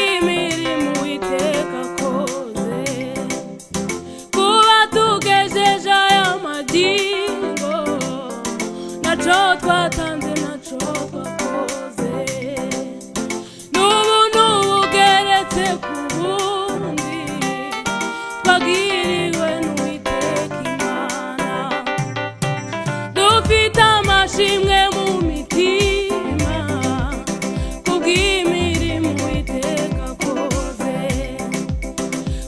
kubw'imirimo Uwiteka akoze, kuba tugejeje aya magingo, naco twatanze naco twakoze, n'ubuntu bugeretse ku bundi twagiriwe n'Uwiteka Imana. Dufite amashimwe mu mitima kubw'imirimo Uwiteka akoze,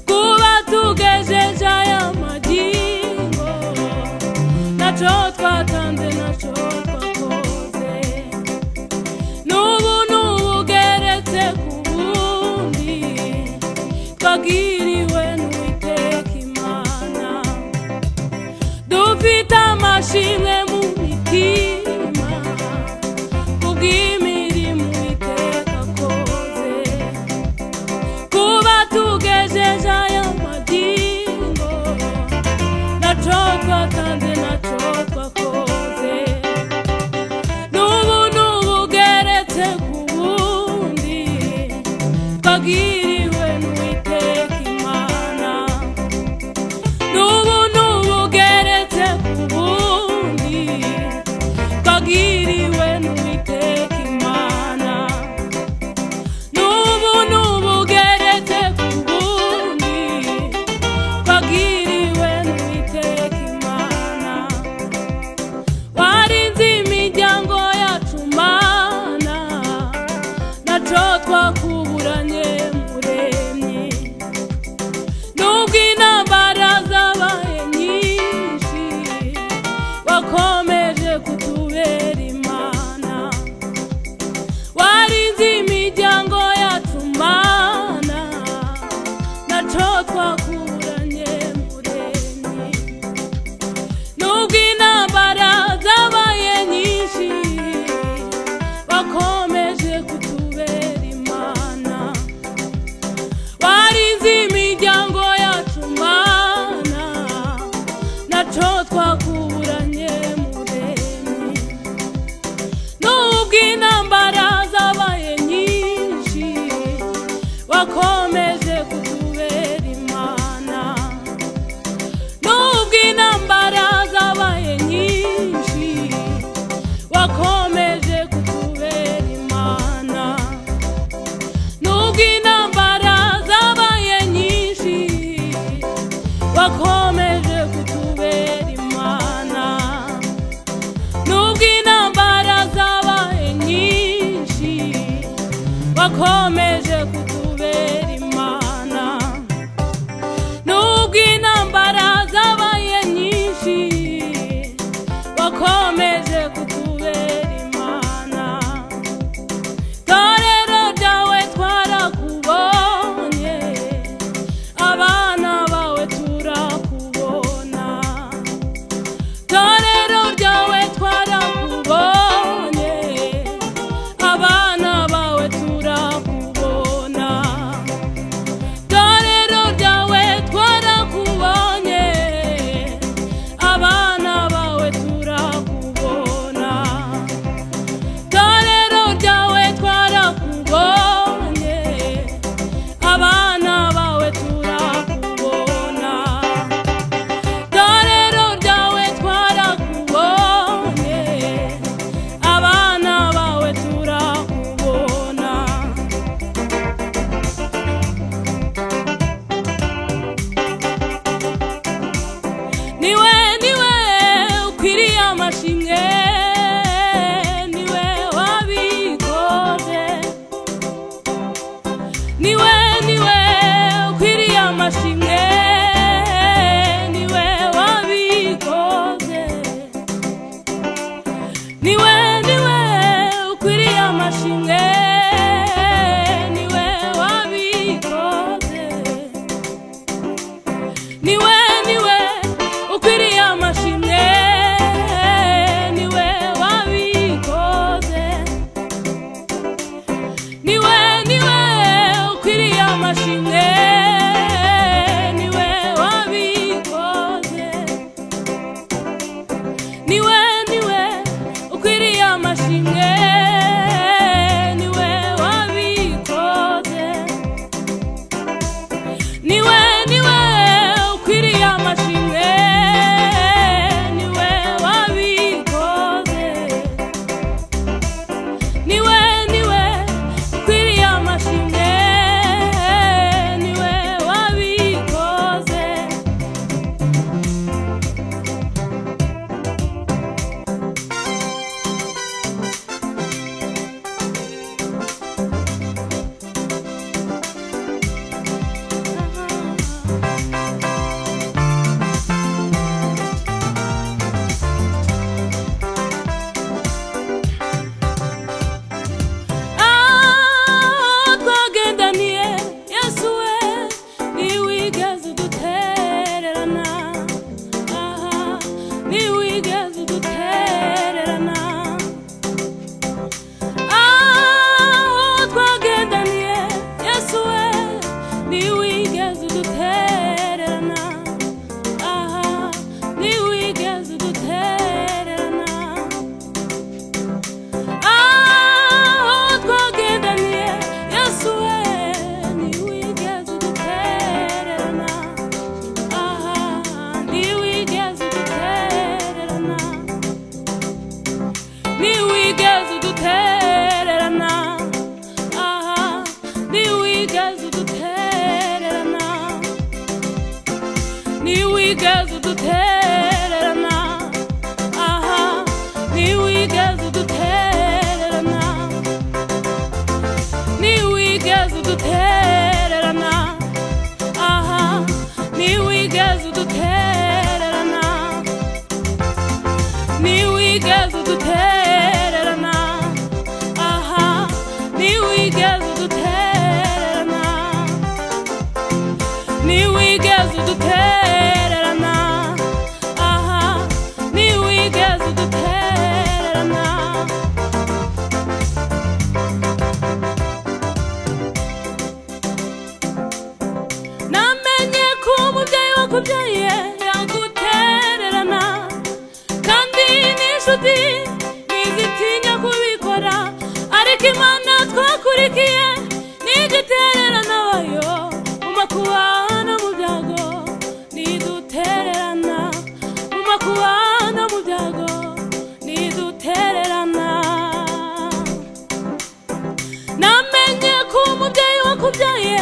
kuba tugejeje aya magingo, naco twatanze naco twakoze, n'ubuntu bugeretse ku bundi twagiriwe n'Uwiteka Imana. Dufite amashimwe mu mitima kubw'imirimo Uwiteka akoze, kuba tugejeje aya magingo, naco twatanze naco twakoze, n'ubuntu bugeretse ku bundi twagiriwe n'Uwiteka Imana. N'ubuntu bugeretse ku bundi twagiriwe n'Uwiteka Imana. N'ubuntu bugeretse ku bundi twagiriwe n'Uwiteka Imana. Warinze imiryango yacu Mana, naco twakuburanye Muremyi, nubwo intambara zabaye nyinshi wakomeje kutubera Imana. Warinze imiryango yacu Mana, naco twakuburanye Muremyi, nubwo intambara zabaye nyinshi wakomeje kutubera Imana. Warinze imiryango yacu Mana, naco twakuburanye Muremyi, nubwo intambara zabaye nyinshi wakomeje kutubera Imana. Nubwo intambara zabaye nyinshi wakomeje kutubera Imana. Nubwo intambara zabaye nyinshi wakomeje kutubera Imana. Nubwo intambara zabaye nyinshi wakomeje kutubera Imana. Nubwo intambara zabaye nyinshi wakomeje kutubera Imana. Torero ryawe twarakubonye, abana bawe turakubona. Torero ryawe twarakubonye, abana bawe turakubona. Torero ryawe twarakubonye, abana bawe turakubona. Torero ryawe twarakubonye, abana bawe turakubona. Torero ryawe twarakubonye, abana bawe turakubona. Niwe ukwiriye amashimwe, niwe wabikoze. Niwe ukwiriye amashimwe, niwe wabikoze. Niwe ukwiriye amashimwe, niwe wabikoze. Niwe ukwiriye amashimwe, niwe wabikoze. Niwe ukwiriye amashimwe, niwe wabikoze. Niwe ukwiriye amashimwe, niwe wabikoze. ntiwigeze udutererana, ntiwigeze udutererana, aha ntiwigeze udutererana, ntiwigeze udutererana, aha ntiwigeze udutererana, ntiwigeze udutererana, aha ntiwigeze udutererana, ntiwigeze udutererana, aha ntiwigeze udutererana. Namenye ko umubyeyi wakubyaye yagutererana, kandi n'inshuti ntizitinya kubikora, ariko Imana twakurikiye ntidutererana wayo, mu makuba no mu byago ntidutererana, mu makuba no mu byago ntidutererana. Namenye ko umubyeyi wakubyaye